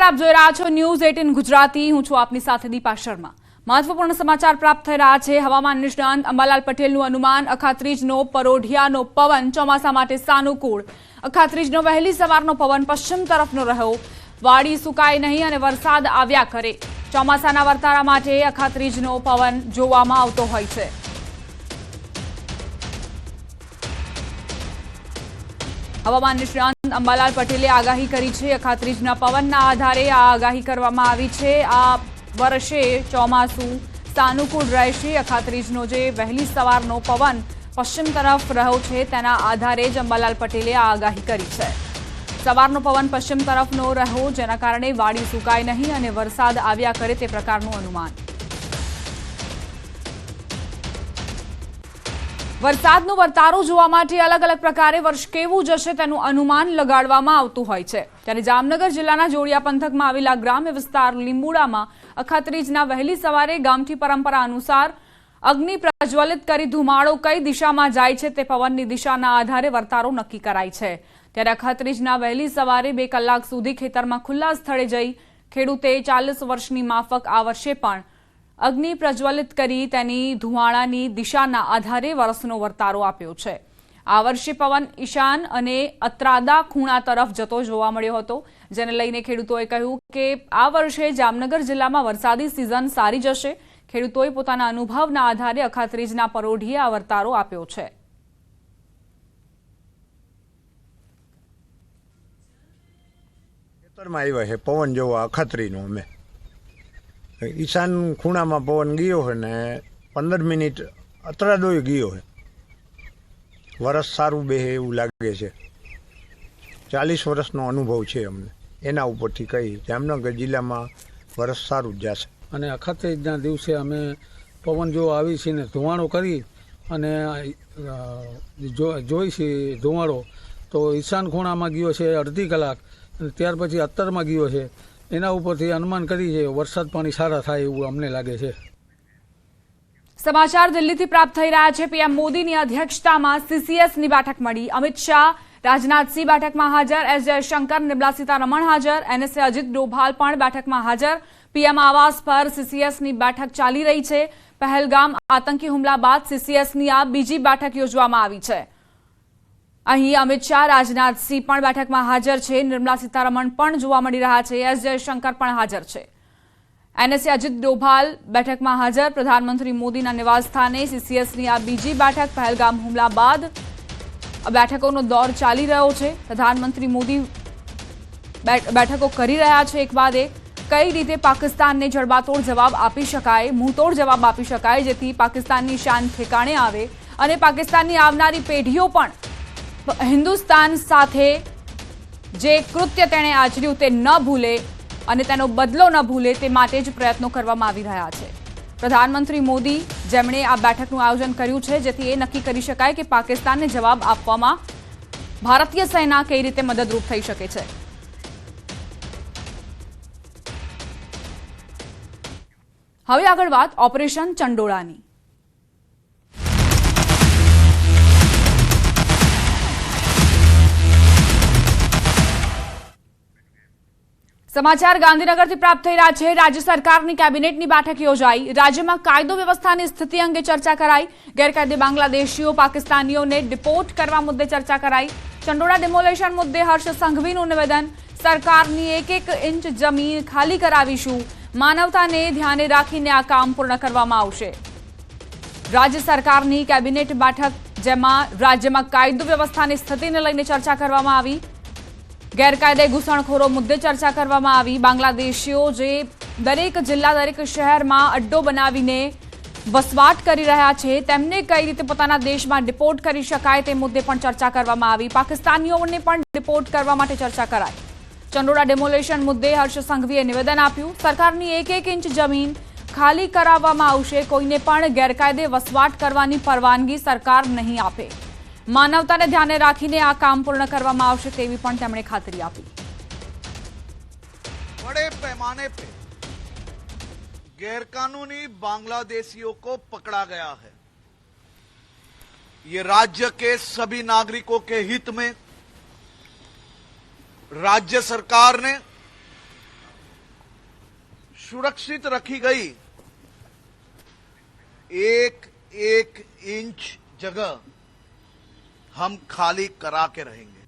આપ જોઈ રહ્યા છો ન્યૂઝ 18 ગુજરાતી। હું છું આપની સાથે દીપા શર્મા। મહત્વપૂર્ણ સમાચાર પ્રાપ્ત થઈ રહ્યા છે। હવામાન નિષ્ણાંત અંબાલાલ પટેલનું અનુમાન અખાત્રીજનો પરોઢિયાનો પવન ચોમાસા માટે સાનુકૂળ। અખાત્રીજનો વહેલી સવારનો પવન પશ્ચિમ તરફનો રહ્યો। વાડી સુકાય નહીં અને વરસાદ આવ્યા કરે। ચોમાસાના વર્તારા માટે અખાત્રીજનો પવન જોવામાં આવતો હોય છે। હવામાન નિષ્ણાંત અંબાલાલ પટેલે આગાહી કરી છે। અખાત્રીજના પવનના આધારે આ આગાહી કરવામાં આવી છે। આ વર્ષે ચોમાસું સાનુકૂળ રહેશે। અખાત્રીજનો જે વહેલી સવારનો પવન પશ્ચિમ તરફ રહ્યો છે તેના આધારે જ અંબાલાલ પટેલે આ આગાહી કરી છે। સવારનો પવન પશ્ચિમ તરફનો રહ્યો જેના કારણે વાડી સુકાય નહીં અને વરસાદ આવ્યા કરે તે પ્રકારનું અનુમાન। વરસાદનો વર્તારો જોવા માટે અલગ અલગ પ્રકારે વર્ષ કેવું જશે તેનું અનુમાન લગાડવામાં આવતું હોય છે। ત્યારે જામનગર જિલ્લાના જોડિયા પંથકમાં આવેલા ગ્રામ્ય વિસ્તાર લીંબુડામાં અખાત્રીજના વહેલી સવારે ગામઠી પરંપરા અનુસાર અગ્નિ પ્રજ્વલિત કરી ધુમાડો કઈ દિશામાં જાય છે તે પવનની દિશાના આધારે વર્તારો નક્કી કરાય છે। ત્યારે અખાત્રીજના વહેલી સવારે 2 કલાક સુધી ખેતરમાં ખુલ્લા સ્થળે જઈ ખેડૂતે 40 વર્ષની માફક આ વર્ષે પણ અગ્નિ પ્રજ્વલિત કરી તેની ધુમાડાની દિશાના આધારે વરસનો વર્તારો આપ્યો છે। આ વર્ષે પવન ઈશાન અને અત્રાદા ખૂણા તરફ જતો જોવા મળ્યો હતો જેને લઈને ખેડૂતોએ કહ્યું કે આ વર્ષે જામનગર જિલ્લામાં વરસાદી સિઝન સારી જશે। ખેડૂતોએ પોતાના અનુભવના આધારે અખાત્રીજના પરોઢીએ આ વર્તારો આપ્યો છે। ખેતરમાં આવ્યા છે પવન જોવા અખાત્રીનો। અમે ઈશાન ખૂણામાં પવન ગયો છે ને 15 મિનિટ અત્રાદોય ગયો છે। વરસ સારું બેસે એવું લાગે છે। 40 વર્ષનો અનુભવ છે અમને। એના ઉપરથી કહી જામનગર જિલ્લામાં વરસ સારું જ જશે। અને અખાત્રીજના દિવસે અમે પવન જો આવી છે ને ધુમાડો કરી અને જોઈ છે ધુમાડો તો ઈશાન ખૂણામાં ગયો છે અડધી કલાક અને ત્યાર પછી અત્તરમાં ગયો છે। એના ઉપરથી અનુમાન કરી છે વરસાદ પાણી સારા થાય એવું અમને લાગે છે। સમાચાર દિલ્હીથી પ્રાપ્ત થઈ રહ્યા છે। પીએમ મોદીની અધ્યક્ષતામાં સીસીએસની બેઠક મળી। અમિત શાહ રાજનાથસિંહ બેઠકમાં હાજર। એસ જયશંકર निर्मला सीतारमण हाजर। एनएसए अजित डोभाल पण બેઠકમાં હાજર। पीएम आवास पर सीसीएसની બેઠક ચાલી રહી છે। પહેલગામ આતંકી હુમલા બાદ सीसीएसની આ બીજી બેઠક યોજવામાં આવી છે। અહીં અમિત શાહ રાજનાથસિંહ પણ બેઠકમાં હાજર છે। निर्मला सीतारमण પણ જોવા મળી રહ્યા છે। એસ જયશંકર પણ હાજર છે। एनएसए अजित डोभाल बैठक में हाजर। प्रधानमंत्री मोदी निवास स्थाने सीसीएसनी आ बीजी बैठक। पहलगाम हुमला बाद बैठकों दौर चाली रह्यो छे। प्रधानमंत्री मोदी बैठकों करी रह्या छे एक बाद एक। कई रीते पाकिस्तान ने जड़बातोड़ जवाब आपी शकाय, मुंहतोड़ जवाब आपी शकाय जेथी पाकिस्ताननी शान ठेकाणे आवे अने पाकिस्ताननी आवनारी पेढीओ पण हिंदुस्तान साथे जे कृत्य तेणे आचर्युं ते न भूले અને તેનો બદલો ન ભૂલે તે માટે જ પ્રયત્નો કરવામાં આવી રહ્યા છે। પ્રધાનમંત્રી મોદી જેમણે આ બેઠકનું આયોજન કર્યું છે જેથી એ નક્કી કરી શકાય કે પાકિસ્તાનને જવાબ આપવામાં ભારતીય સેના કઈ રીતે મદદરૂપ થઈ શકે છે। હવે આગળ વાત ઓપરેશન ચંડોળાની। समाचार गांधीनगरથી प्राप्त થઈ રહ્યા છે। राज्य सरकारની કેબિનેટની બેઠક યોજાઈ। રાજ્યમાં કાયદો વ્યવસ્થાની સ્થિતિ અંગે ચર્ચા કરાઈ। ગેરકાયદે બાંગ્લાદેશીઓ પાકિસ્તાનીઓને ડિપોર્ટ કરવા મુદ્દે ચર્ચા કરાઈ। ચંડોળા ડિમોલેશન મુદ્દે હર્ષ સંઘવીનું નિવેદન। સરકારની 1-1 ઇંચ જમીન ખાલી કરાવીશું। માનવતાને ધ્યાને રાખીને આ કામ પૂર્ણ કરવામાં આવશે। રાજ્ય સરકારની કેબિનેટ બેઠક જેમાં રાજ્યમાં કાયદો વ્યવસ્થાની સ્થિતિને લઈને ચર્ચા કરવામાં આવી। ગેરકાયદે ઘૂસણખોરો મુદ્દે ચર્ચા કરવામાં આવી। બાંગ્લાદેશીઓ જે દરેક જિલ્લા દરેક શહેરમાં અડ્ડો બનાવીને વસવાટ કરી રહ્યા છે તેમને કઈ રીતે પોતાના દેશમાં ડિપોર્ટ કરી શકાય તે મુદ્દે પણ ચર્ચા કરવામાં આવી। પાકિસ્તાનીઓને પણ ડિપોર્ટ કરવા માટે ચર્ચા કરાઈ। ચંડોળા ડિમોલેશન મુદ્દે હર્ષ સંઘવીએ નિવેદન આપ્યું। સરકારની 1-1 ઇંચ જમીન ખાલી કરાવવામાં આવશે। કોઈને પણ ગેરકાયદે વસવાટ કરવાની પરવાનગી સરકાર નહીં આપે। मानवताने ध्याने राखीने आ काम पूर्ण करवामां आवशे तेवी पण तेमणे खातरी आपी। बड़े पैमाने पे गैरकानूनी बांग्लादेशियों को पकड़ा गया है। ये राज्य के सभी नागरिकों के हित में राज्य सरकार ने सुरक्षित रखी गई एक एक इंच जगह हम खाली करा के रहेंगे।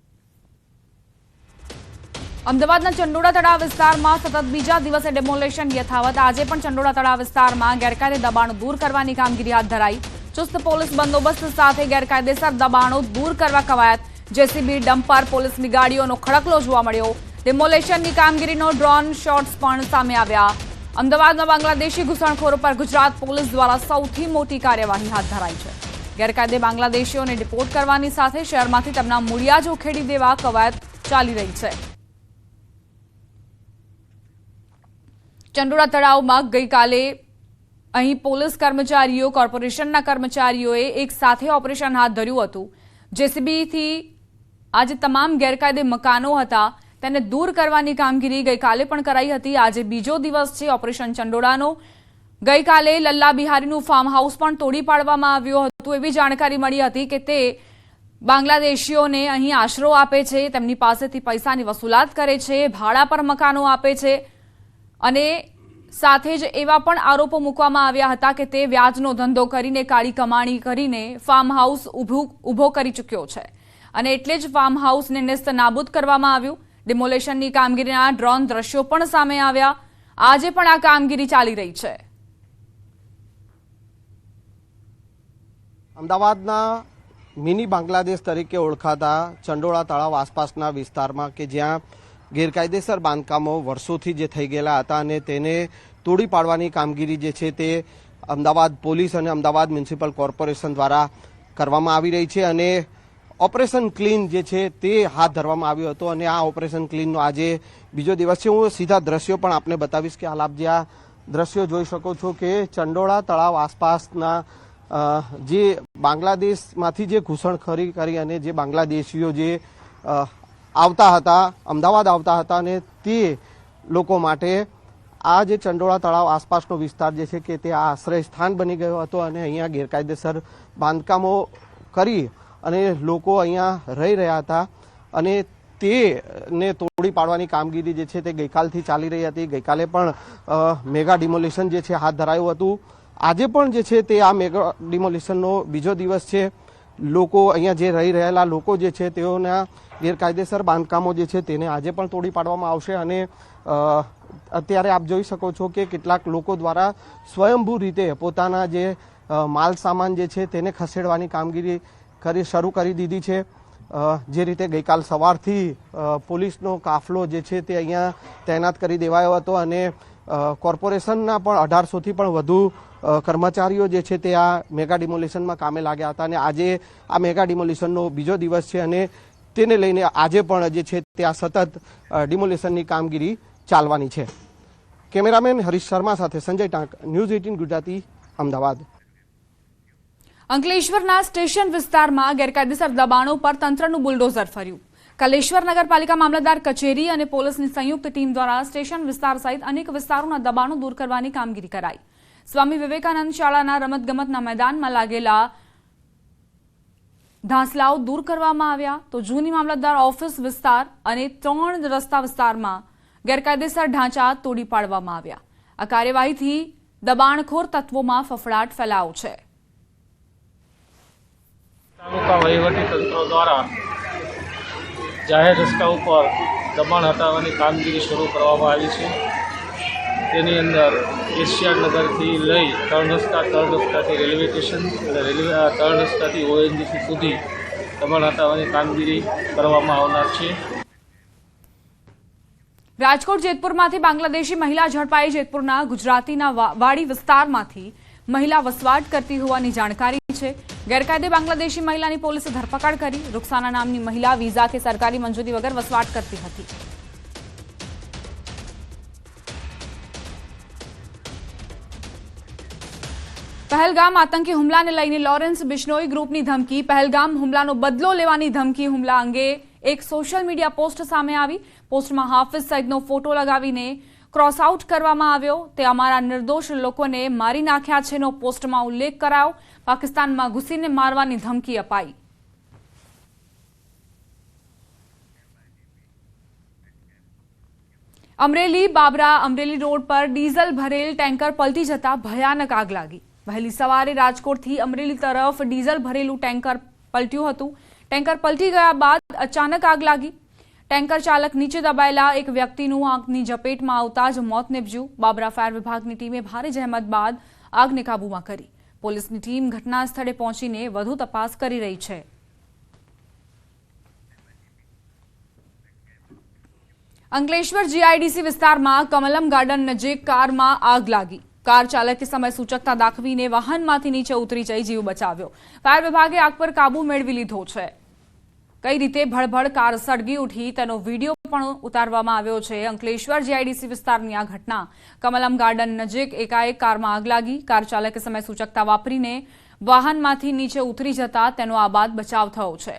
અમદાવાદના ચંડોળા તળાવ વિસ્તારમાં સતત બીજા દિવસે ડેમોલેશન યથાવત. આજે પણ ચંડોળા તળાવ વિસ્તારમાં ગેરકાયદે દબાણો દૂર કરવાની કામગીરી હાથ ધરાઈ. ચુસ્ત પોલીસ બંદોબસ્ત સાથે ગેરકાયદેસર દબાણો દૂર કરવા કવાયત. જેસીબી, ડમ્પર, પોલીસની ગાડીઓનો ખડકલો જોવા મળ્યો. ડેમોલેશનની કામગીરીનો ડ્રોન શોટ્સ પણ સામે આવ્યા. અમદાવાદમાં બાંગ્લાદેશી ઘૂસણખોરો પર ગુજરાત પોલીસ દ્વારા સૌથી મોટી કાર્યવાહી હાથ ધરાઈ છે. ગેરકાયદે બાંગ્લાદેશીઓને ડિપોર્ટ કરવાની સાથે શહેરમાંથી તેમના મૂળિયા જ ઉખેડી દેવા કવાયત ચાલી રહી છે. ચંડોળા તળાવમાં ગઈકાલે અહીં પોલીસ કર્મચારીઓ, કોર્પોરેશનના કર્મચારીઓએ એક સાથે ઓપરેશન હાથ ધર્યું હતું. જેસીબીથી આજે તમામ ગેરકાયદે મકાનો હતા તેને દૂર કરવાની કામગીરી ગઈકાલે પણ કરાઈ હતી. આજે બીજો દિવસ છે ઓપરેશન ચંડોળાનો. ગઈકાલે લલ્લા બિહારીનું ફાર્મ હાઉસ પણ તોડી પાડવામાં આવ્યું હતું. એવી જાણકારી મળી હતી કે તે બાંગ્લાદેશીઓને અહીં આશરો આપે છે, તેમની પાસેથી પૈસાની વસૂલાત કરે છે, ભાડા પર મકાનો આપે છે અને સાથે જ એવા પણ આરોપો મૂકવામાં આવ્યા હતા કે તે વ્યાજનો ધંધો કરીને કાળી કમાણી કરીને ફાર્મ હાઉસ ઊભો કરી ચૂક્યો છે અને એટલે જ ફાર્મ હાઉસને નેસ્ત નાબૂદ કરવામાં આવ્યું. ડિમોલેશનની કામગીરીના ડ્રોન દ્રશ્યો પણ સામે આવ્યા. આજે પણ આ કામગીરી ચાલી રહી છે. અમદાવાદના મિની બાંગ્લાદેશ તરીકે ઓળખાતા ચંડોળા તળાવ આસપાસના વિસ્તારમાં કે જ્યાં ગેરકાયદેસર બાંધકામો વર્ષોથી જે થઈ ગયેલા હતા અને તેને તોડી પાડવાની કામગીરી જે છે તે અમદાવાદ પોલીસ અને અમદાવાદ મ્યુનિસિપલ કોર્પોરેશન દ્વારા કરવામાં આવી રહી છે અને ઓપરેશન ક્લીન જે છે તે હાથ ધરવામાં આવ્યો હતો અને આ ઓપરેશન ક્લીનનો આજે બીજો દિવસ છે. હું સીધા દ્રશ્યો પણ આપને બતાવીશ કે હાલ આપ જે આ દ્રશ્યો જોઈ શકો છો કે ચંડોળા તળાવ આસપાસના જે બાંગ્લાદેશમાંથી જે ઘૂસણખોરી કરી અને જે બાંગ્લાદેશીઓ જે આવતા હતા, અમદાવાદ આવતા હતા અને તે લોકો માટે આ જે ચંડોળા તળાવ આસપાસનો વિસ્તાર જે છે કે તે આ આશ્રય સ્થાન બની ગયો હતો અને અહીંયા ગેરકાયદેસર બાંધકામો કરી અને લોકો અહીંયા રહી રહ્યા હતા અને તેને તોડી પાડવાની કામગીરી જે છે તે ગઈકાલથી ચાલી રહી હતી. ગઈકાલે પણ મેગા ડિમોલિશન જે છે હાથ ધરાયું હતું. આજે પણ જે છે તે આ મેગા ડિમોલિશનનો બીજો દિવસ છે. લોકો અહીંયા જે રહી રહેલા લોકો જે છે તેઓના ગેરકાયદેસર બાંધકામો જે છે તેને આજે પણ તોડી પાડવામાં આવશે અને અત્યારે આપ જોઈ શકો છો કે કેટલાક લોકો દ્વારા સ્વયંભૂ રીતે પોતાના જે માલ સામાન જે છે તેને ખસેડવાની કામગીરી શરૂ કરી દીધી છે. જે રીતે ગઈકાલ સવારથી પોલીસનો કાફલો જે છે તે અહીંયા તૈનાત કરી દેવાયો હતો અને કોર્પોરેશનના પણ 1800થી પણ વધુ કર્મચારીઓ જે છે તે આ મેગા ડિમોલિશનમાં કામે લાગ્યા હતા અને આજે આ મેગા ડિમોલિશનનો બીજો દિવસ છે અને તેને લઈને આજે પણ જે છે તે આ સતત ડિમોલિશનની કામગીરી ચાલવાની છે. કેમેરામેન હરીશ શર્મા સાથે સંજય ટાંક, ન્યૂઝ 18 ગુજરાતી, અમદાવાદ. અંકલેશ્વરના સ્ટેશન વિસ્તારમાં ગેરકાયદેસર દબાણો પર તંત્રનું બુલડોઝર ફર્યું. કલેશ્વર નગરપાલિકા મામલતદાર કચેરી અને પોલીસની સંયુક્ત ટીમ દ્વારા સ્ટેશન વિસ્તાર સહિત અનેક વિસ્તારોના દબાણો દૂર કરવાની કામગીરી કરાઈ. સ્વામી વિવેકાનંદ શાળાના રમતગમતના મેદાનમાં લાગેલા ધાસલાઓ દૂર કરવામાં આવ્યા તો જૂની મામલતદાર ઓફિસ વિસ્તાર અને 3 રસ્તા વિસ્તારમાં ગેરકાયદેસર ઢાંચા તોડી પાડવામાં આવ્યા. આ કાર્યવાહીથી દબાણખોર તત્વોમાં ફફડાટ ફેલાયો છે. તાલુકા વહીવટીતંત્ર દ્વારા જાહેર રસ્તા ઉપર દબાણ હટાવવાની કામગીરી શરૂ કરવામાં આવી છે. તેની અંદર એશિયાનગરથી લઈ 3 રસ્તાથી રેલવે સ્ટેશન અને 3 રસ્તાથી ઓએનજીસી સુધી દબાણ હટાવવાની કામગીરી કરવામાં આવનાર છે. રાજકોટ જેતપુરમાંથી બાંગ્લાદેશી મહિલા ઝડપાઈ. જેતપુરના ગુજરાતીના વાડી વિસ્તારમાંથી મહિલા વસવાટ કરતી હોવાની જાણકારી છે. ગેરકાયદે બાંગ્લાદેશી મહિલાની પોલીસે ધરપકડ કરી. રૂકસાના નામની મહિલા વિઝા કે સરકારી મંજૂરી વગર વસવાટ કરતી હતી. પહેલગામ આતંકી હુમલાને લઈને લોરેન્સ બિશ્નોઈ ગ્રુપની ધમકી. પહેલગામ હુમલાનો બદલો લેવાની ધમકી. હુમલા અંગે એક સોશિયલ મીડિયા પોસ્ટ સામે આવી. પોસ્ટમાં હાફિઝ સઈદનો ફોટો લગાવીને ક્રોસ આઉટ કરવામાં આવ્યો. તે અમારા નિર્દોષ લોકોને મારી નાખ્યા છેનો પોસ્ટમાં ઉલ્લેખ કરાયો. પાકિસ્તાનમાં ઘૂસીને મારવાની ધમકી અપાઈ. અમરેલી બાબરા અમરેલી રોડ પર ડીઝલ ભરેલ ટેન્કર પલટી જતા ભયાનક આગ લાગી. વહેલી સવારે રાજકોટથી અમરેલી તરફ ડીઝલ ભરેલું ટેન્કર પલટ્યું હતું. ટેન્કર પલટી ગયા બાદ અચાનક આગ લાગી. ટેન્કર ચાલક નીચે દબાયેલા એક વ્યક્તિનું આગની ઝપેટમાં આવતા જ મોત નીપજ્યું. બાબરા ફાયર વિભાગની ટીમે ભારે જહેમત બાદ આગને કાબૂમાં કરી. પોલીસની ટીમ ઘટના સ્થળે પહોંચીને વધુ તપાસ કરી રહી છે. અંકલેશ્વર જીઆઈડીસી વિસ્તારમાં કમલમ ગાર્ડન નજીક કારમાં આગ લાગી. કાર ચાલકે સમય સૂચકતા દાખવીને વાહનમાંથી નીચે ઉતરી જઈ જીવ બચાવ્યો. ફાયર વિભાગે આગ પર કાબુ મેળવી લીધો છે. કઈ રીતે ભડભડ કાર સળગી ઉઠી તેનો વિડીયો પણ ઉતારવામાં આવ્યો છે. અંકલેશ્વર જીઆઈડીસી વિસ્તારની આ ઘટના. કમલમ ગાર્ડન નજીક એકાએક કારમાં આગ લાગી. કાર ચાલકે સમય સૂચકતા વાપરીને વાહનમાંથી નીચે ઉતરી જતા તેનો આ બાદ બચાવ થયો છે.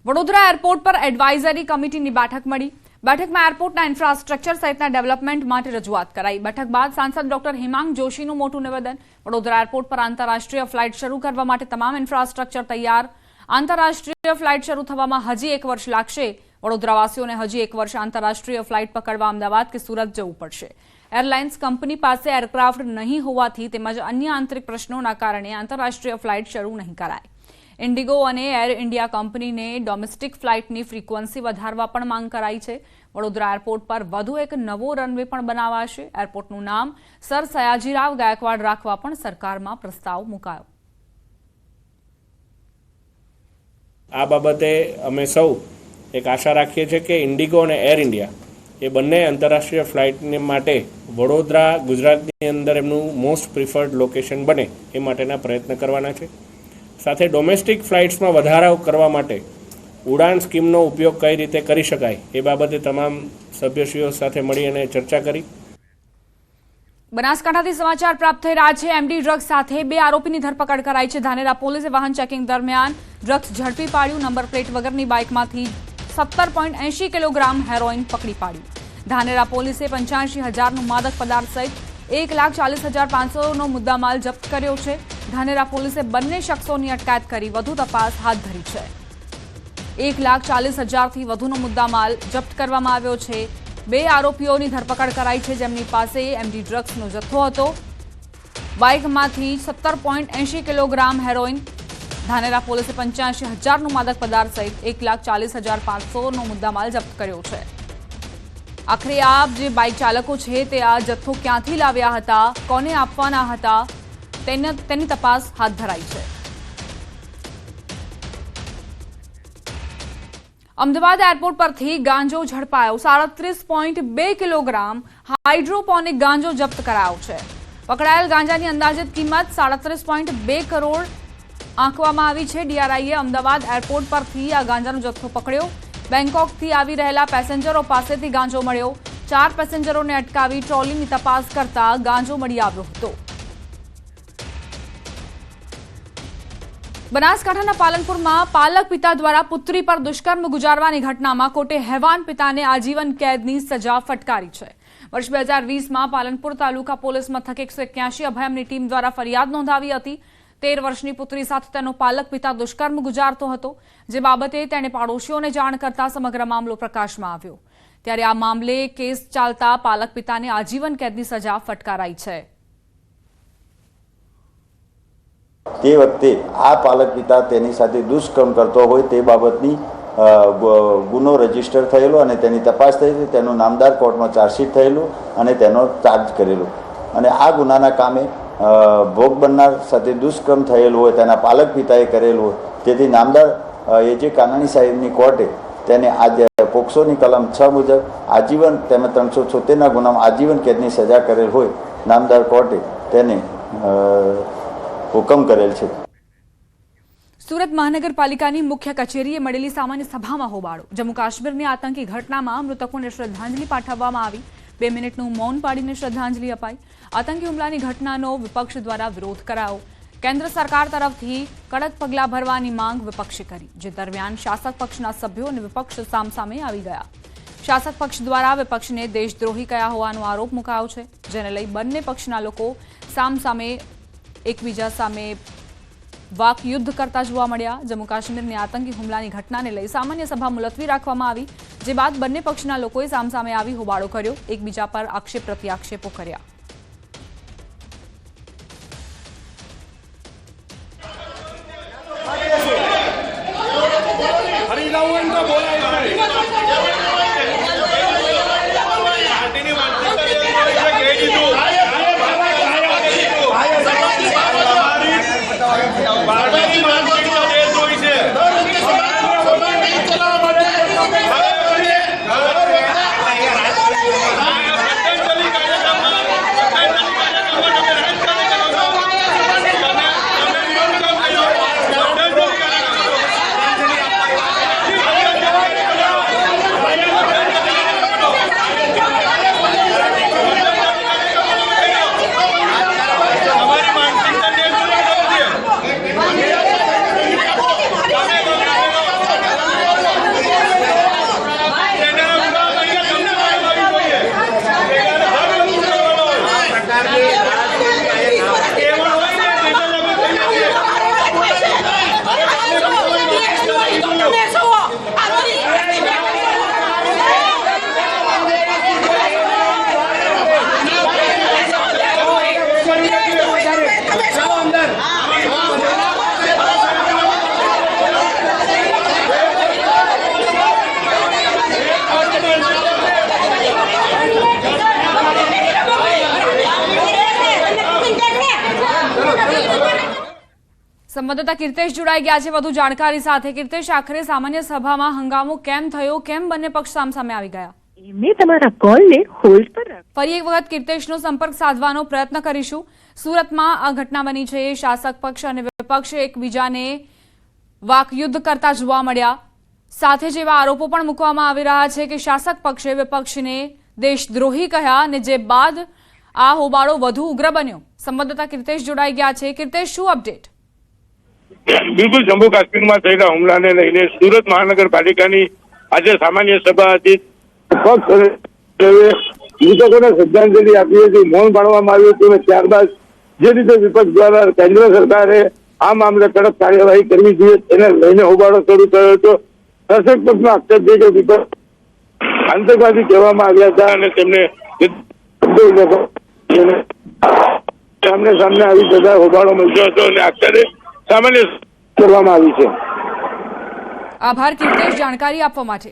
વડોદરા એરપોર્ટ પર એડવાઇઝરી કમિટીની બેઠક મળી. બેઠકમાં એરપોર્ટના ઇન્ફ્રાસ્ટ્રક્ચર સહિતના ડેવલપમેન્ટ માટે રજૂઆત કરાઈ. બેઠક બાદ સાંસદ ડોક્ટર હેમાંગ જોશીનું મોટું નિવેદન. વડોદરા એરપોર્ટ પર આંતરરાષ્ટ્રીય ફ્લાઇટ શરૂ કરવા માટે તમામ ઇન્ફ્રાસ્ટ્રક્ચર તૈયાર. આંતરરાષ્ટ્રીય ફ્લાઇટ શરૂ થવામાં હજી 1 વર્ષ લાગશે. વડોદરાવાસીઓને હજી 1 વર્ષ આંતરરાષ્ટ્રીય ફ્લાઇટ પકડવા અમદાવાદ કે સુરત જવું પડશે. એરલાઇન્સ કંપની પાસે એરક્રાફ્ટ નહીં હોવાથી તેમજ અન્ય આંતરિક પ્રશ્નોના કારણે આંતરરાષ્ટ્રીય ફ્લાઇટ શરૂ નહીં કરાય. ઇન્ડિગો અને એર ઇન્ડિયા કંપનીને ડોમેસ્ટિક ફ્લાઇટની ફ્રીક્વન્સી વધારવા પણ માંગ કરાઈ છે. વડોદરા એરપોર્ટ પર વધુ એક નવો રનવે પણ બનાવાશે. એરપોર્ટનું નામ સર સયાજીરાવ ગાયકવાડ રાખવા પણ સરકારમાં પ્રસ્તાવ મુકાયો. આ બાબતે અમે સૌ એક આશા રાખીએ છીએ કે ઇન્ડિગો અને એર ઇન્ડિયા એ બંને આંતરરાષ્ટ્રીય ફ્લાઇટને માટે વડોદરા ગુજરાતની અંદર એમનું મોસ્ટ પ્રિફર્ડ લોકેશન બને એ માટેના પ્રયત્ન કરવાના છે. સાથે ડોમેસ્ટિક ફ્લાઇટ્સમાં વધારો કરવા માટે ઉડાન સ્કીમનો ઉપયોગ કઈ રીતે કરી શકાય એ બાબતે તમામ સભ્યશ્રીઓ સાથે મળી અને ચર્ચા કરી. બનાસકાંઠાથી સમાચાર પ્રાપ્ત થઈ રહ્યા છે. એમડી ડ્રગ્સ સાથે 2 આરોપીની ધરપકડ કરાઈ છે. ધાનેરા પોલીસે વાહન ચેકિંગ દરમિયાન ડ્રગ્સ ઝડપી પાડ્યું. નંબર પ્લેટ વગરની બાઇકમાંથી 17.80 કિલોગ્રામ હેરોઇન પકડી પાડ્યું. ધાનેરા પોલીસે 85,000નું માદક પદાર્થ સહિત 1,40,500નો મુદ્દામાલ જપ્ત કર્યો છે. ધાનેરા પોલીસે બંને શખ્સોની અટકાયત કરી વધુ તપાસ હાથ ધરી છે. 1,40,000થી વધુનો મુદ્દામાલ જપ્ત કરવામાં આવ્યો છે. 2 આરોપીઓની ધરપકડ કરાઈ છે જેમની પાસે એમડી ડ્રગ્સનો જથ્થો હતો. બાઇકમાંથી 17.80 કિલોગ્રામ હેરોઇન. ધાનેરા પોલીસે 85,000નું માદક પદાર્થ સહિત 1,40,500નો મુદ્દામાલ જપ્ત કર્યો છે. આખરે આ જે બાઇક ચાલકો છે તે આ જથ્થો ક્યાંથી લાવ્યા હતા, કોને આપવાના હતા તેની તપાસ હાથ ધરાઈ છે. અમદાવાદ એરપોર્ટ પરથી ગાંજો ઝડપાયો. 37.2 કિલોગ્રામ હાઇડ્રોપોનિક ગાંજો જપ્ત કરાયો છે. પકડાયેલ ગાંજાની અંદાજિત કિંમત 37.2 કરોડ આંકવામાં આવી છે. ડીઆરઆઈએ અમદાવાદ એરપોર્ટ પરથી આ ગાંજાનો જથ્થો પકડ્યો. બેંકોકથી આવી રહેલા પેસેન્જરો પાસેથી ગાંજો મળ્યો. 4 પેસેન્જરોને અટકાવી ટ્રોલીની તપાસ કરતા ગાંજો મળી આવ્યો હતો. બનાસકાંઠાના પાલનપુરમાં પાલક પિતા દ્વારા પુત્રી પર દુષ્કર્મ ગુજારવાની ઘટનામાં કોર્ટે હેવાન પિતાને આજીવન કેદની સજા ફટકારી છે. વર્ષ 2020માં પાલનપુર તાલુકા પોલીસ મથકે 181 અભયમની ટીમ દ્વારા ફરિયાદ નોંધાવી હતી. 13 વર્ષની પુત્રી સાથે તેનો પાલક પિતા દુષ્કર્મ ગુજારતો હતો, જે બાબતે તેણે પાડોશીઓને જાણ કરતા સમગ્ર મામલો પ્રકાશમાં આવ્યો. ત્યારે આ મામલે કેસ ચાલતા પાલક પિતાને આજીવન કેદની સજા ફટકારાઈ છે. તે વખતે આ પાલક પિતા તેની સાથે દુષ્કર્મ કરતો હોય તે બાબતની ગુનો રજીસ્ટર થયેલો અને તેની તપાસ થઈ. તેનું નામદાર કોર્ટમાં ચાર્જશીટ થયેલું અને તેનો ચાર્જ કરેલો અને આ ગુનાના કામે ભોગ બનનાર સાથે દુષ્કર્મ થયેલું હોય તેના પાલક પિતાએ કરેલું હોય. તેથી નામદાર એ.જે. કાનાણી સાહેબની કોર્ટે તેને આજે પોક્સોની કલમ 6 મુજબ આજીવન તેમજ 376ના ગુનામાં આજીવન કેદની સજા કરેલ હોય નામદાર કોર્ટે તેને હુકમ કરેલ છે. સુરત મહાનગરપાલિકાની મુખ્ય કચેરીએ મળેલી સામાન્ય સભામાં હોબાળો. જમ્મુ કાશ્મીરની આતંકી ઘટનામાં મૃતકોને શ્રદ્ધાંજલિ પાઠવવામાં આવી. 2 મિનિટનું મૌન પાડીને શ્રદ્ધાંજલિ અપાઈ. આતંકી હુમલાની ઘટનાનો વિપક્ષ દ્વારા વિરોધ કરાયો. કેન્દ્ર સરકાર તરફથી કડક પગલાં ભરવાની માંગ વિપક્ષે કરી, જે દરમિયાન શાસક પક્ષના સભ્યો અને વિપક્ષ સામસામે આવી ગયા. શાસક પક્ષ દ્વારા વિપક્ષને દેશદ્રોહી કયા હોવાનો આરોપ મુકાયો છે, જેને લઈ બંને પક્ષના લોકો સામસામે એકબીજા સામે વાકયુદ્ધ કરતા જોવા મળ્યા। જમ્મુ કાશ્મીરની આતંકી હુમલાની ઘટનાને લઈ સામાન્ય સભા મુલતવી રાખવામાં આવી, જે બાદ બંને પક્ષના લોકોએ સામસામે આવી હોબાળો કર્યો, એકબીજા પર આક્ષેપ પ્રત્યાક્ષેપો કર્યા। સંવાદદાતા કીર્તેશ જોડાઈ ગયા છે વધુ જાણકારી સાથે। કીર્તેશ, આખરે સામાન્ય સભામાં હંગામો કેમ થયો, કેમ બંને પક્ષ સામસામે આવી ગયા? મેં તમારા કોલને હોલ્ડ પર રાખ્યો। ફરી એક વખત કીર્તેશનો સંપર્ક સાધવાનો પ્રયત્ન કરીશું। સુરતમાં આ ઘટના બની છે, શાસક પક્ષ અને વિપક્ષ એકબીજાને વાકયુદ્ધ કરતા જોવા મળ્યા। સાથે જ એવા આરોપો પણ મૂકવામાં આવી રહ્યા છે કે શાસક પક્ષે વિપક્ષને દેશદ્રોહી કહ્યા, અને જે બાદ આ હોબાળો વધુ ઉગ્ર બન્યો। સંવાદદાતા કીર્તેશ જોડાઈ ગયા છે। કીર્તેશ, શું અપડેટ? બિલકુલ, જમ્મુ કાશ્મીરમાં થયેલા હુમલાને લઈને સુરત મહાનગરપાલિકાની આજે સામાન્ય સભા હતી। મૃતકોને શ્રદ્ધાંજલિ આપી હતી, મૌન પાળવામાં આવ્યું હતું, અને ત્યારબાદ જે રીતે વિપક્ષ દ્વારા કેન્દ્ર સરકારે આ મામલે કડક કાર્યવાહી કરવી જોઈએ તેને લઈને હોબાળો શરૂ થયો હતો। શાસક પક્ષનો આક્ષેપ છે કે વિપક્ષ આતંકવાદી કહેવામાં આવ્યા હતા અને તેમને સામને સામને આવી જતા હોબાળો મળ્યો હતો અને આખરે સામાન્ય કરવામાં આવી છે। આભાર કીર્તેશ જાણકારી આપવા માટે।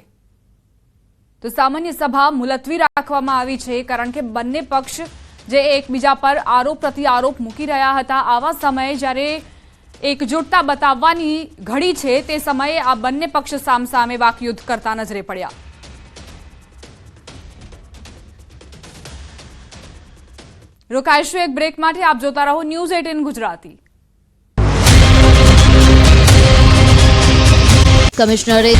તો સામાન્ય સભા મુલતવી રાખવામાં આવી છે, કારણ કે બંને પક્ષ જે એકબીજા પર આરોપ પ્રતિ આરોપ મૂકી રહ્યા હતા, આવા સમયે જ્યારે એકજૂટતા બતાવવાની ઘડી છે તે સમયે આ બંને પક્ષ સામસામે વાકયુદ્ધ કરતા નજરે પડ્યા। રોકાઈશું એક બ્રેક માટે। આપ જોતા રહો ન્યૂઝ 18 ગુજરાતી। કમિશનરે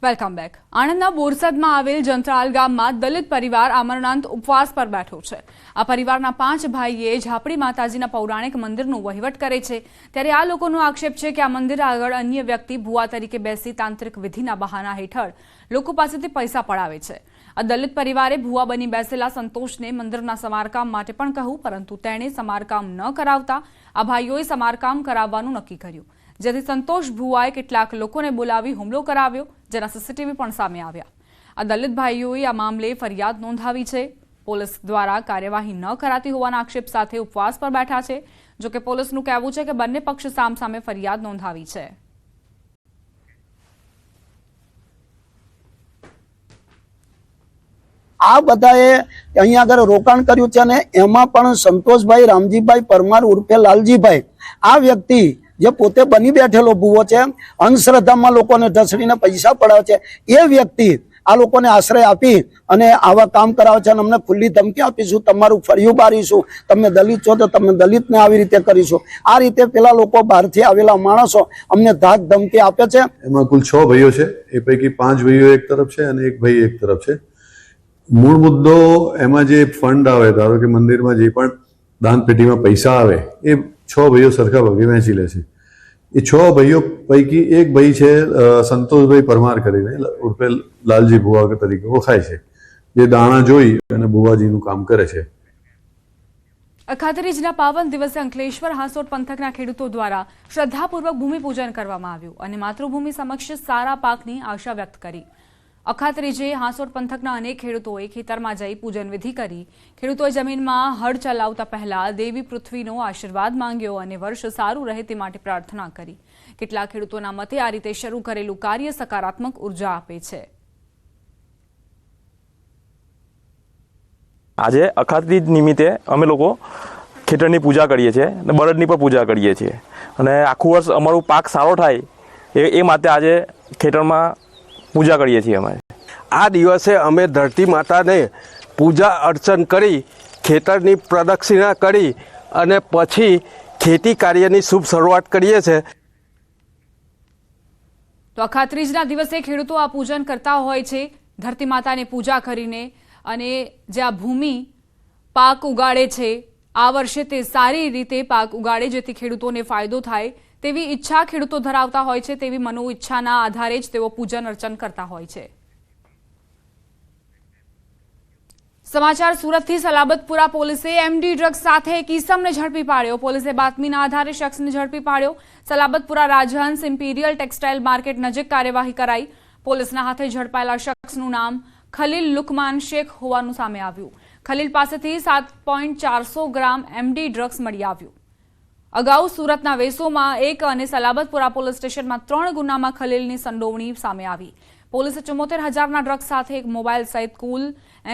વેલકમ બેક। આણંદના બોરસદમાં આવેલ જંત્રાલ ગામમાં દલિત પરિવાર અમરનાથ ઉપવાસ પર બેઠો છે। આ પરિવારના 5 ભાઈએ ઝાપડી માતાજીના પૌરાણિક મંદિરનો વહીવટ કરે છે, ત્યારે આ લોકોનો આક્ષેપ છે કે આ મંદિર આગળ અન્ય વ્યક્તિ ભુવા તરીકે બેસી તાંત્રિક વિધિના બહાના હેઠળ લોકો પાસેથી પૈસા પડાવે છે। આ દલિત પરિવારે ભુવા બની બેસેલા સંતોષને મંદિરના સમારકામ માટે પણ કહ્યું, પરંતુ તેણે સમારકામ ન કરાવતા આ ભાઈઓએ સમારકામ કરાવવાનું નક્કી કર્યું, જેથી સંતોષ ભુવાએ કેટલાક લોકોને બોલાવી હુમલો કરાવ્યો, જેના સીસીટીવી પણ સામે આવ્યા। આ દલિત ભાઈઓએ આ મામલે ફરિયાદ નોંધાવી છે। પોલીસ દ્વારા કાર્યવાહી ન કરાતી હોવાના આક્ષેપ સાથે ઉપવાસ પર બેઠા છે। જોકે પોલીસનું કહેવું છે કે બંને પક્ષ સામસામે ફરિયાદ નોંધાવી છે। આ બધાએ અહીંયા આગળ રોકાણ કર્યું છે, અને એમાં પણ સંતોષભાઈ રામજીભાઈ પરમાર ઉર્ફે લાલજીભાઈ, આ વ્યક્તિ જે પોતે બની બેઠેલો ભૂવો છે, અંધશ્રદ્ધામાં લોકોને ઢસડીને પૈસા પડાવે છે, એ વ્યક્તિ આ લોકોને આશ્રય આપી અને આવા કામ કરાવે છે, અને અમને ખુલ્લી ધમકી આપીશું, તમારું ફળિયું બારીશું, તમે દલિત છો તો તમે દલિતને આવી રીતે કરીશું। આ રીતે પેલા લોકો બહારથી આવેલા માણસો અમને ધાક ધમકી આપે છે। એમાં કુલ 6 ભાઈઓ છે, એ પૈકી 5 ભાઈઓ એક તરફ છે અને એક ભાઈ એક તરફ છે। મૂળ મુદ્દો એમાં જે ફંડ આવે, ધારો કે મંદિરમાં જે પણ દાન પેટીમાં પૈસા આવે એ 6 ભાઈઓ સરખા ભાગે વહેંચી લે છે। એ 6 ભાઈઓ પૈકી એક ભાઈ છે સંતોષભાઈ પરમાર કરીને ઉર્ફે લાલજી ભુવા તરીકે ઓળખાય છે, જે દાણા જોઈ અને બુવાજીનું કામ કરે છે. અખાત્રીજના પાવન દિવસે અંકલેશ્વર હાંસોટ પંથકના ખેડૂતો દ્વારા શ્રદ્ધાપૂર્વક ભૂમિપૂજન કરવામાં આવ્યું અને માતૃભૂમિ સમક્ષ સારા પાકની આશા વ્યક્ત કરી. અખાત્રીજે હાંસોટ પંથકના અનેક ખેડૂતોએ ખેતરમાં જઈ પૂજન વિધિ કરી. ખેડૂતોએ જમીનમાં હળ ચલાવતા પહેલા દેવી પૃથ્વીનો આશીર્વાદ માંગ્યો અને વર્ષ સારું રહે તે માટે પ્રાર્થના કરી. કેટલાક ખેડૂતોના મતે આ રીતે શરૂ કરેલું કાર્ય સકારાત્મક ઉર્જા આપે છે. આજે અખાત્રીજ નિમિત્તે અમે લોકો ખેતરની પૂજા કરીએ છીએ અને બળદની પણ પૂજા કરીએ છીએ અને આખું વર્ષ અમારું પાક સારો થાય એ માટે આજે ખેતરમાં પૂજા કરીએ છીએ. અમે આ દિવસે અમે ધરતી માતાને પૂજા અર્ચન કરી ખેતરની પ્રદક્ષિણા કરી અને પછી ખેતી કાર્યની શુભ શરૂઆત કરીએ છીએ. તો અખાત્રીજના દિવસે ખેડૂતો આ પૂજન કરતા હોય છે ધરતી માતાની પૂજા કરીને અને જે આ ભૂમિ પાક ઉગાડે છે આ વર્ષે તે સારી રીતે પાક ઉગાડે જેથી ખેડૂતોને ફાયદો થાય તેવી ઈચ્છા ખેડૂતો ધરાવતા હોય છે. તેવી મનો ઈચ્છાના આધારે જ તેઓ પૂજન અર્ચન કરતા હોય છે. સમાચાર સુરતથી. સલાબતપુરા પોલીસે એમડી ડ્રગ્સ સાથે એક ઈસમને ઝડપી પાડ્યો. પોલીસે બાતમીના આધારે શખ્સને ઝડપી પાડ્યો. સલાબતપુરા રાજહંસ ઇમ્પિરિયલ ટેક્સટાઇલ માર્કેટ નજીક કાર્યવાહી કરાઈ. પોલીસના હાથે ઝડપાયેલા શખ્સનું નામ ખલીલ લુકમાન શેખ હોવાનું સામે આવ્યું. ખલીલ પાસેથી 7.400 ગ્રામ એમડી ડ્રગ્સ મળી આવ્યું. અગાઉ સુરતના વેસોમાં 1 અને સલાબતપુરા પોલીસ સ્ટેશનમાં 3 ગુનામાં ખલીલની સંડોવણી સામે આવી. પોલીસે 74,000ના ડ્રગ્સ સાથે એક મોબાઈલ સહિત કુલ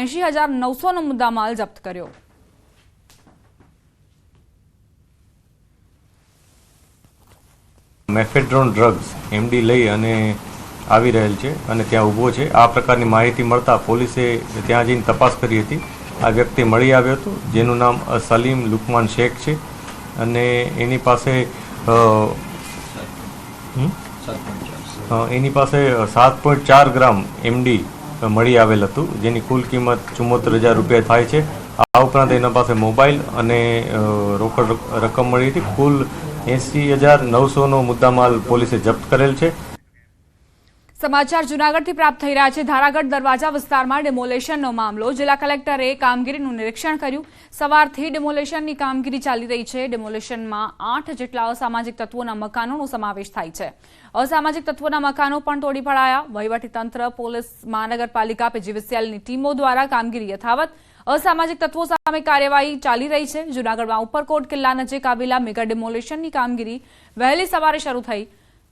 80,900નો મુદ્દામાલ જપ્ત કર્યો. મેફેડ્રોન ડ્રગ્સ એમડી લઈ અને આવી રહેલ છે અને ત્યાં ઊભો છે. આ પ્રકારની માહિતી મળતા પોલીસે ત્યાં જઈને તપાસ કરી હતી. આ વ્યક્તિ મળી આવ્યો હતો જેનું નામ સલીમ લુકમાન શેખ છે અને એની પાસે 7.4 ગ્રામ એમડી મળી આવેલ હતું જેની કુલ કિંમત 74,000 રૂપિયા થાય છે. આ ઉપરાંત એના પાસે મોબાઈલ અને રોકડ રકમ મળી હતી. કુલ 80,900નો મુદ્દામાલ પોલીસે જપ્ત કરેલ છે. સમાચાર જૂનાગઢથી પ્રાપ્ત થઈ રહ્યા છે. ધારાગઢ દરવાજા વિસ્તારમાં ડેમોલેશનનો મામલો. જિલ્લા કલેક્ટરે કામગીરીનું નિરીક્ષણ કર્યું. સવારથી ડેમોલેશનની કામગીરી ચાલી રહી છે. ડેમોલેશનમાં 8 જેટલા અસામાજિક તત્વોના મકાનોનો સમાવેશ થાય છે. અસામાજિક તત્વોના મકાનો પણ તોડી પડાયા. વહીવટીતંત્ર, પોલીસ, મહાનગરપાલિકા, પીજીવીસીએલની ટીમો દ્વારા કામગીરી યથાવત. અસામાજિક તત્વો સામે કાર્યવાહી ચાલી રહી છે. જૂનાગઢમાં ઉપરકોટ કિલ્લા નજીક આવેલા મેગા ડેમોલેશનની કામગીરી વહેલી સવારે શરૂ થઈ.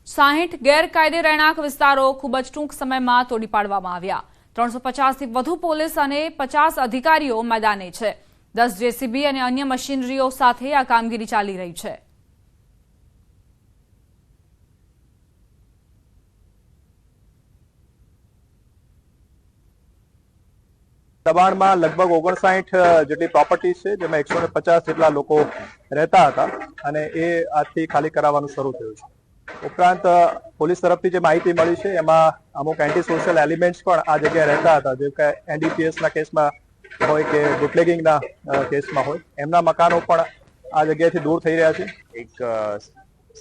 60 ગેરકાયદે રહેણાંક વિસ્તારો ખૂબ જ ટૂંક સમયમાં તોડી પાડવામાં આવ્યા. 350થી વધુ પોલીસ અને 50 અધિકારીઓ મેદાને છે. 10 જેસીબી અને અન્ય મશીનરીઓ સાથે આ કામગીરી ચાલી રહી છે. દબાણમાં લગભગ 59 જેટલી પ્રોપર્ટીઝ છે જેમાં 150 જેટલા લોકો રહેતા હતા અને એ આજથી ખાલી કરાવવાનું શરૂ થયું છે. ઉપરાંત પોલીસ તરફથી જે માહિતી મળી છે એમાં અમુક એન્ટી સોશિયલ એલિમેન્ટ્સ પણ આ જગ્યાએ રહેતા હતા, જેમ કે એનડીપીએસના કેસમાં હોય કે બુટલેગિંગના કેસમાં હોય, એમના મકાનો પણ આ જગ્યાએથી દૂર થઈ રહ્યા છે. એક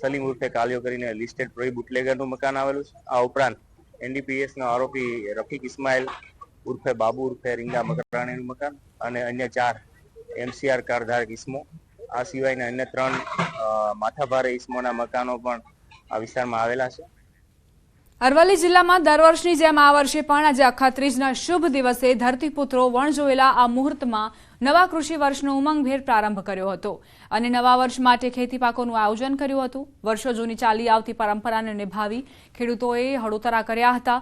સલીમ ઉર્ફે કાલિયો કરીને લિસ્ટેડ પ્રોહી બુટલેગરનું મકાન આવેલું છે. આ ઉપરાંત એનડીપીએસના આરોપી રફીક ઇસ્માઇલ ઉર્ફે બાબુ ઉર્ફે રીંગા મકરાણીનું મકાન અને અન્ય 4 એમસીઆર કારધારક ઇસમો, આ સિવાયના અન્ય 3 માથાભારે ઇસમોના મકાનો પણ આ વિસ્તારમાં આવેલા છે. અરવલ્લી જિલ્લામાં દર વર્ષની જેમ આ વર્ષે પણ આજે અખાત્રીજના શુભ દિવસે ધરતીપુત્રો વણજોયેલા આ મુહૂર્તમાં નવા કૃષિ વર્ષનો ઉમંગભેર પ્રારંભ કર્યો હતો અને નવા વર્ષ માટે ખેતી પાકોનું આયોજન કર્યું હતું. વર્ષો જૂની ચાલી આવતી પરંપરાને નિભાવી ખેડૂતોએ હળોતરા કર્યા હતા.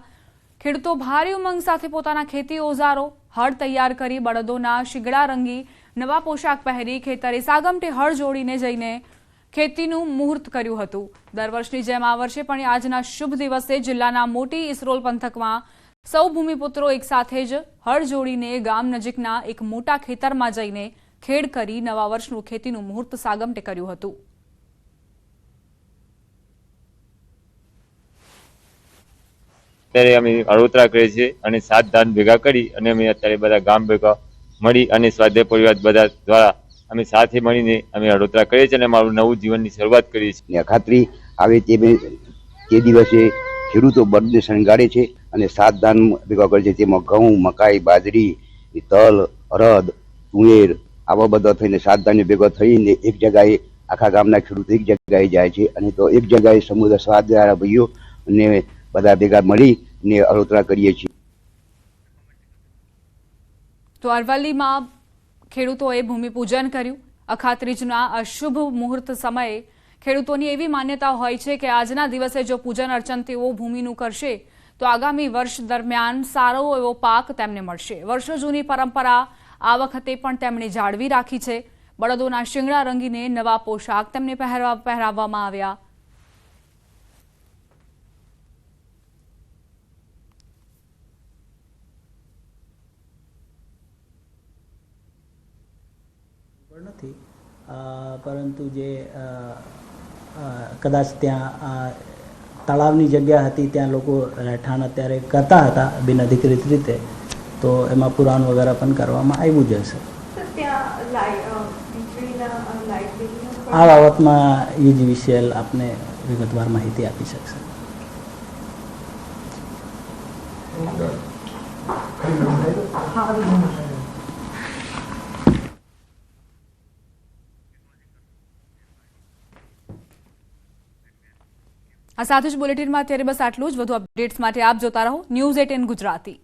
ખેડૂતો ભારે ઉમંગ સાથે પોતાના ખેતી ઓજારો, હળ તૈયાર કરી બળદોના શીગડા રંગી નવા પોશાક પહેરી ખેતરે સાગમટે હળ જોડીને જઈને ખેતીનું મુહૂર્ત કર્યું હતું. દર વર્ષની જેમ આ વર્ષે પણ આજના શુભ દિવસે જિલ્લાના મોટી ઇસરોલ પંથકમાં સૌ ભૂમિપુત્રો એકસાથે જ હળ જોડીને ગામ નજીકના એક મોટા ખેતરમાં જઈને ખેડ કરી નવા વર્ષનું ખેતીનું મુહૂર્ત સાગમટે કર્યું હતું. અત્યારે અમે હળોતરા કરીએ છીએ અને 7 ધાન ભેગા કરી અને અમે અત્યારે બધા ગામ ભેગા મળી અને સ્વાધ્યાય પરિવાર બધા દ્વારા અમે સાથે મળીને અમે હળોતરા કરીએ છીએ અને અમારું નવું જીવનની શરૂઆત કરીએ છીએ. અખાત્રી આવે તે દિવસે ખેડૂતો બળદને શણગારે છે અને 7 ધાન ભેગા કરે છે. તેમાં ઘઉં, મકાઈ, બાજરી, તલ, અડદ, તુવેર આવા બધા થઈને 7 ધાન્ય ભેગા થઈને એક જગાએ આખા ગામના ખેડૂતો એક જગાએ જાય છે અને તો એક જગાએ સમુદાય 7 વાળા ભાઈઓ અને બધા ભેગા મળીને અળોતરા કરીએ છીએ. તો અરવલ્લીમાં ખેડૂતોએ ભૂમિપૂજન કર્યું. અખાત્રીજના અશુભ મુહૂર્ત સમયે ખેડૂતોની એવી માન્યતા હોય છે કે આજના દિવસે જો પૂજન અર્ચન તેઓ ભૂમિનું કરશે તો આગામી વર્ષ દરમિયાન સારો એવો પાક તેમને મળશે. વર્ષો જૂની પરંપરા આ વખતે પણ તેમણે જાળવી રાખી છે. બળદોના શિંગડા રંગીને નવા પોશાક તેમને પહેરાવવામાં આવ્યા. નથી પરંતુ જે કદાચ ત્યાં તળાવની જગ્યા હતી ત્યાં લોકો રહેઠાણ અત્યારે કરતા હતા બિનઅધિકૃત રીતે, તો એમાં પુરાણ વગેરે પણ કરવામાં આવ્યું જ હશે. આ બાબતમાં UGVCL આપને વિગતવાર માહિતી આપી શકશે. આ સાથે જ બુલેટિનમાં અત્યારે બસ આટલું જ. વધુ અપડેટ્સ માટે આપ જોતા રહો News 18 ગુજરાતી.